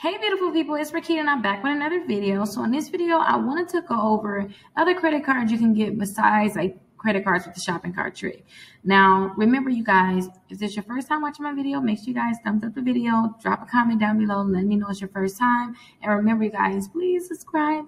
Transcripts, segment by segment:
Hey beautiful people, it's Rickita and I'm back with another video. So in this video, I wanted to go over other credit cards you can get besides like credit cards with the shopping cart trick. Now, remember you guys, if this is your first time watching my video, make sure you guys thumbs up the video, drop a comment down below, let me know it's your first time. And remember you guys, please subscribe.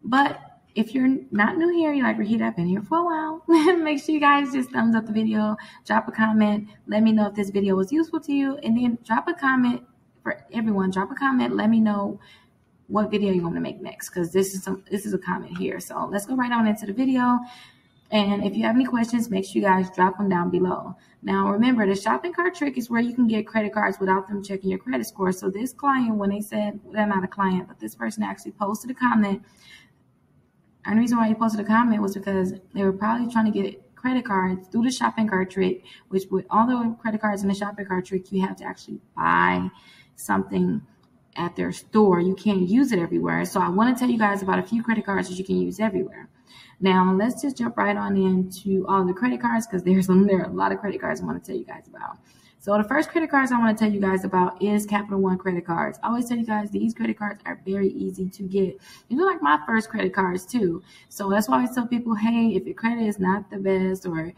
But if you're not new here, you're like, Rickita, I've been here for a while. Make sure you guys just thumbs up the video, drop a comment, let me know if this video was useful to you, and then drop a comment for everyone. Drop a comment, let me know what video you want me to make next, because this is a comment here. So let's go right on into the video. And if you have any questions, make sure you guys drop them down below. Now, remember, the shopping cart trick is where you can get credit cards without them checking your credit score. So this client, when they said, they're not a client, but this person actually posted a comment. And the reason why he posted a comment was because they were probably trying to get credit cards through the shopping cart trick, which with all the credit cards in the shopping cart trick, you have to actually buy something at their store. You can't use it everywhere. So I want to tell you guys about a few credit cards that you can use everywhere. Now, let's just jump right on into all of the credit cards, because there are a lot of credit cards I want to tell you guys about. So the first credit cards I want to tell you guys about is Capital One credit cards. I always tell you guys these credit cards are very easy to get. These are like my first credit cards too. So that's why I always tell people, hey, if your credit is not the best, or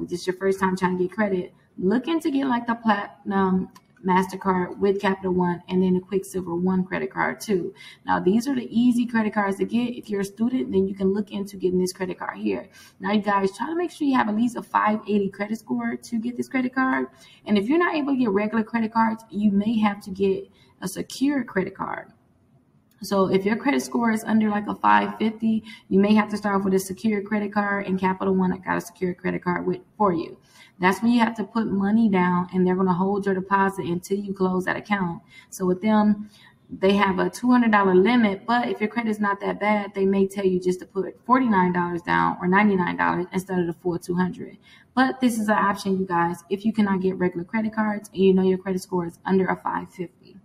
just your first time trying to get credit, look into get like the Platinum MasterCard with Capital One, and then a Quicksilver One credit card too. Now, these are the easy credit cards to get. If you're a student, then you can look into getting this credit card here. Now, you guys, try to make sure you have at least a 580 credit score to get this credit card. And if you're not able to get regular credit cards, you may have to get a secure credit card. So if your credit score is under like a 550, you may have to start off with a secure credit card, and Capital One got a secure credit card for you. That's when you have to put money down, and they're going to hold your deposit until you close that account. So with them, they have a $200 limit, but if your credit is not that bad, they may tell you just to put $49 down or $99 instead of the full $200. But this is an option, you guys, if you cannot get regular credit cards and you know your credit score is under a 550.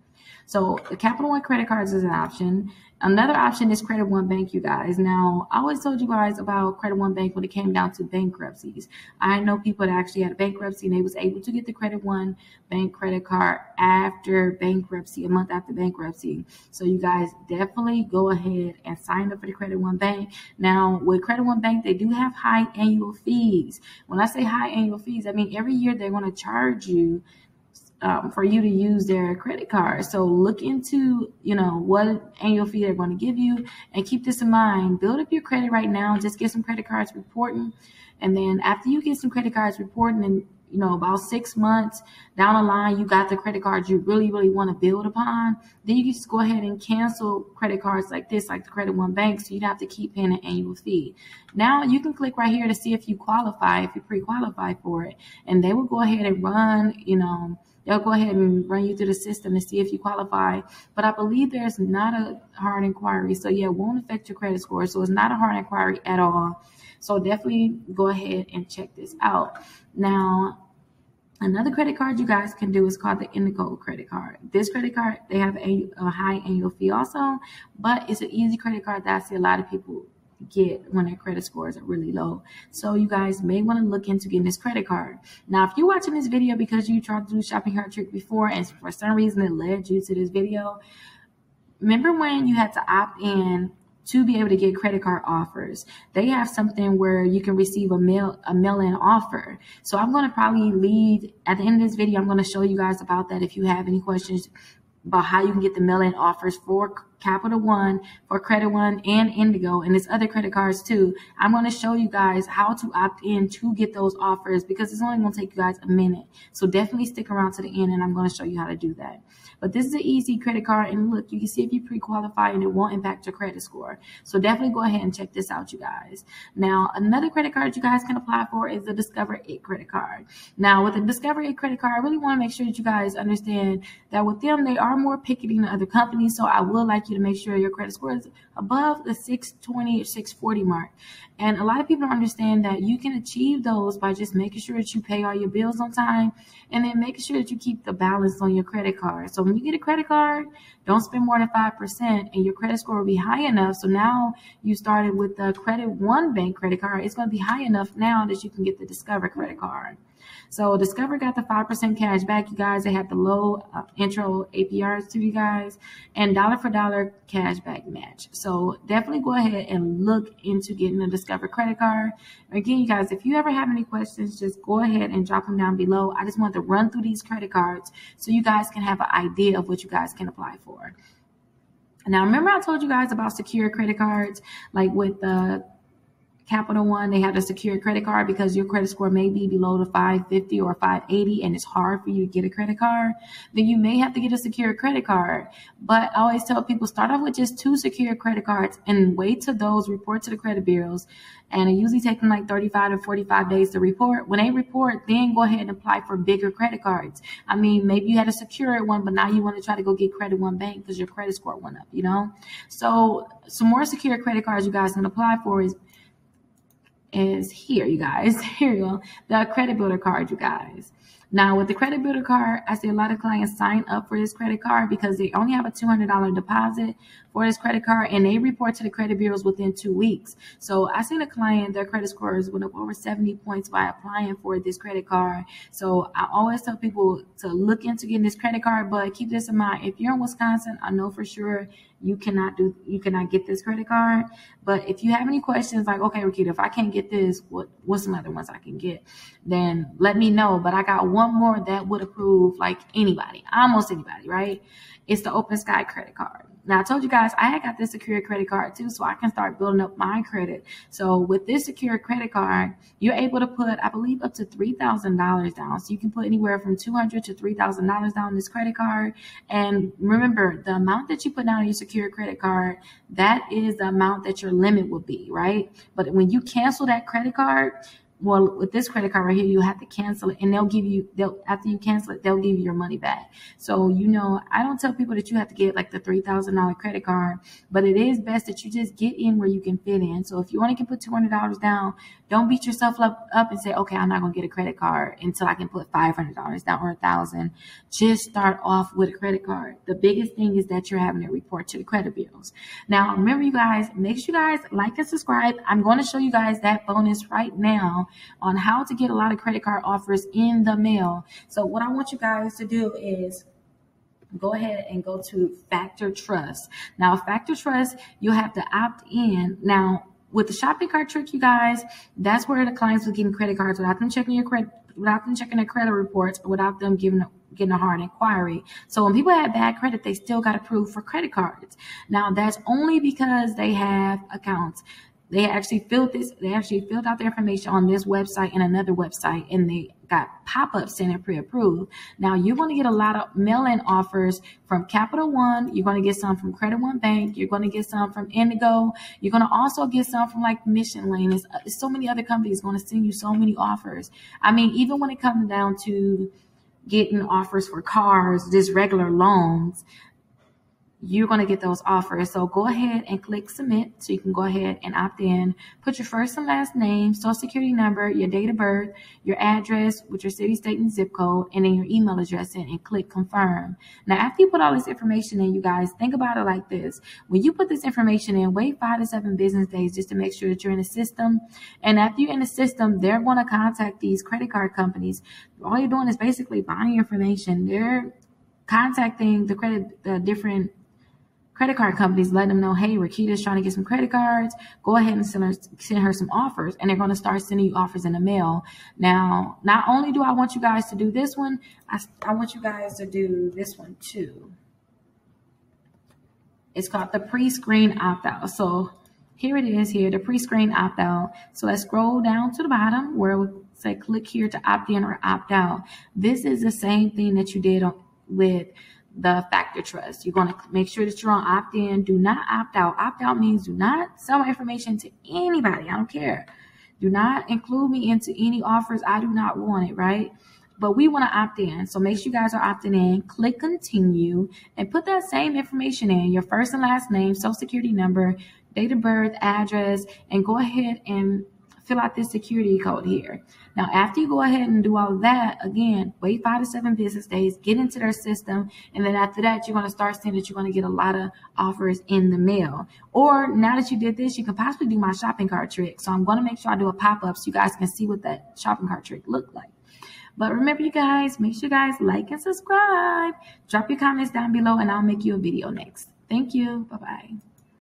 So the Capital One credit cards is an option. Another option is Credit One Bank, you guys. Now, I always told you guys about Credit One Bank when it came down to bankruptcies. I know people that actually had a bankruptcy and they was able to get the Credit One Bank credit card after bankruptcy, a month after bankruptcy. So you guys definitely go ahead and sign up for the Credit One Bank. Now, with Credit One Bank, they do have high annual fees. When I say high annual fees, I mean every year they're going to charge you for you to use their credit card. So look into, what annual fee they're going to give you, and keep this in mind. Build up your credit right now. Just get some credit cards reporting. And then after you get some credit cards reporting, and about 6 months down the line, you got the credit cards you really, really want to build upon, then you can just go ahead and cancel credit cards like this, like the Credit One Bank, so you don't have to keep paying an annual fee. Now you can click right here to see if you qualify, if you pre-qualify for it, and they will go ahead and run, they'll go ahead and run you through the system to see if you qualify. But I believe there's not a hard inquiry. So yeah, it won't affect your credit score. So it's not a hard inquiry at all. So definitely go ahead and check this out. Now, another credit card you guys can do is called the Indigo credit card. This credit card, they have a high annual fee also, but it's an easy credit card that I see a lot of people get when their credit scores are really low. So you guys may want to look into getting this credit card. Now, if you're watching this video because you tried to do shopping cart trick before and for some reason it led you to this video, remember when you had to opt in to be able to get credit card offers? They have something where you can receive a mail-in offer. So I'm going to probably lead at the end of this video. I'm going to show you guys about that if you have any questions about how you can get the mail-in offers for Capital One, for Credit One, and Indigo, and there's other credit cards too. I'm going to show you guys how to opt in to get those offers, because it's only going to take you guys a minute. So definitely stick around to the end, and I'm going to show you how to do that. But this is an easy credit card, and look, you can see if you pre-qualify, and it won't impact your credit score. So definitely go ahead and check this out, you guys. Now, another credit card you guys can apply for is the Discover It credit card. Now, with the Discover It credit card, I really want to make sure that you guys understand that with them, they are more picky than other companies. So I would like you to make sure your credit score is above the 620 or 640 mark. And a lot of people don't understand that you can achieve those by just making sure that you pay all your bills on time, and then making sure that you keep the balance on your credit card. So when you get a credit card, don't spend more than 5%, and your credit score will be high enough. So now you started with the Credit One Bank credit card. It's going to be high enough now that you can get the Discover credit card. So Discover got the 5% cash back, you guys. They had the low intro APRs to you guys, and dollar for dollar cash back match. So definitely go ahead and look into getting a Discover credit card. Again, you guys, if you ever have any questions, just go ahead and drop them down below. I just want to run through these credit cards so you guys can have an idea of what you guys can apply for. Now, remember I told you guys about secure credit cards, like with the Capital One, they have a secure creded card because your credit score may be below the 550 or 580 and it's hard for you to get a credit card. Then you may have to get a secure credit card. But I always tell people, start off with just 2 secure credit cards and wait till those report to the credit bureaus. And it usually takes them like 35 to 45 days to report. When they report, then go ahead and apply for bigger credit cards. I mean, maybe you had a secured one, but now you want to try to go get Credit One Bank because your credit score went up, you know? So some more secure credit cards you guys can apply for is here, you guys. Here you go. The credit builder card, you guys. Now, with the credit builder card, I see a lot of clients sign up for this credit card because they only have a $200 deposit for this credit card, and they report to the credit bureaus within 2 weeks. So I seen a client, their credit scores went up over 70 points by applying for this credit card. So I always tell people to look into getting this credit card, but keep this in mind. If you're in Wisconsin, I know for sure you cannot get this credit card. But if you have any questions, like, okay, Rickita, if I can't get this, what's some other ones I can get? Then let me know. But I got one more that would approve like anybody, almost anybody, right? It's the OpenSky credit card. Now, I told you guys I had got this secure credit card too, so I can start building up my credit. So with this secure credit card, you're able to put, I believe, up to $3,000 down. So you can put anywhere from $200 to $3,000 down this credit card. And remember, the amount that you put down on your secure credit card, that is the amount that your limit will be, right? But when you cancel that credit card, well, with this credit card right here, you have to cancel it, and after you cancel it, they'll give you your money back. So, you know, I don't tell people that you have to get like the $3,000 credit card, but it is best that you just get in where you can fit in. So if you only can put $200 down, don't beat yourself up and say, okay, I'm not going to get a credit card until I can put $500 down or $1,000. Just start off with a credit card. The biggest thing is that you're having to report to the credit bureaus. Now, remember, you guys, make sure you guys like and subscribe. I'm going to show you guys that bonus right now on how to get a lot of credit card offers in the mail. So what I want you guys to do is go ahead and go to Factor Trust. Now, Factor Trust, you'll have to opt in. Now, with the shopping cart trick, you guys, that's where the clients will get credit cards without them checking their credit reports, or without them getting a hard inquiry. So when people have bad credit, they still got approved for credit cards. Now, that's only because they have accounts. They actually filled out their information on this website and another website, and they got pop-ups saying they're pre-approved. Now, you're going to get a lot of mail-in offers from Capital One. You're going to get some from Credit One Bank. You're going to get some from Indigo. You're going to also get some from like Mission Lane. There's so many other companies going to send you so many offers. I mean, even when it comes down to getting offers for cars, just regular loans, you're going to get those offers. So go ahead and click submit so you can go ahead and opt in. Put your first and last name, social security number, your date of birth, your address with your city, state, and zip code, and then your email address in, and click confirm. Now, after you put all this information in, you guys, think about it like this. When you put this information in, wait 5 to 7 business days just to make sure that you're in the system. And after you're in the system, they're going to contact these credit card companies. All you're doing is basically buying information. They're contacting the different credit card companies, letting them know, hey, Rickita's trying to get some credit cards. Go ahead and send her some offers, and they're going to start sending you offers in the mail. Now, not only do I want you guys to do this one, I want you guys to do this one too. It's called the pre-screen opt-out. So here it is here, the pre-screen opt-out. So let's scroll down to the bottom where we say click here to opt in or opt out. This is the same thing that you did with the Factor Trust. You're going to make sure that you're on opt-in. Do not opt out. Opt-out means do not sell my information to anybody. I don't care. Do not include me into any offers. I do not want it, right? But we want to opt in. So make sure you guys are opting in. Click continue and put that same information in, your first and last name, social security number, date of birth, address, and go ahead and fill out this security code here. Now, after you go ahead and do all of that, again, wait 5 to 7 business days, get into their system, and then after that, you're going to start seeing that you're going to get a lot of offers in the mail. Or now that you did this, you can possibly do my shopping cart trick. So I'm going to make sure I do a pop-up so you guys can see what that shopping cart trick looked like. But remember, you guys, make sure you guys like and subscribe. Drop your comments down below, and I'll make you a video next. Thank you. Bye-bye.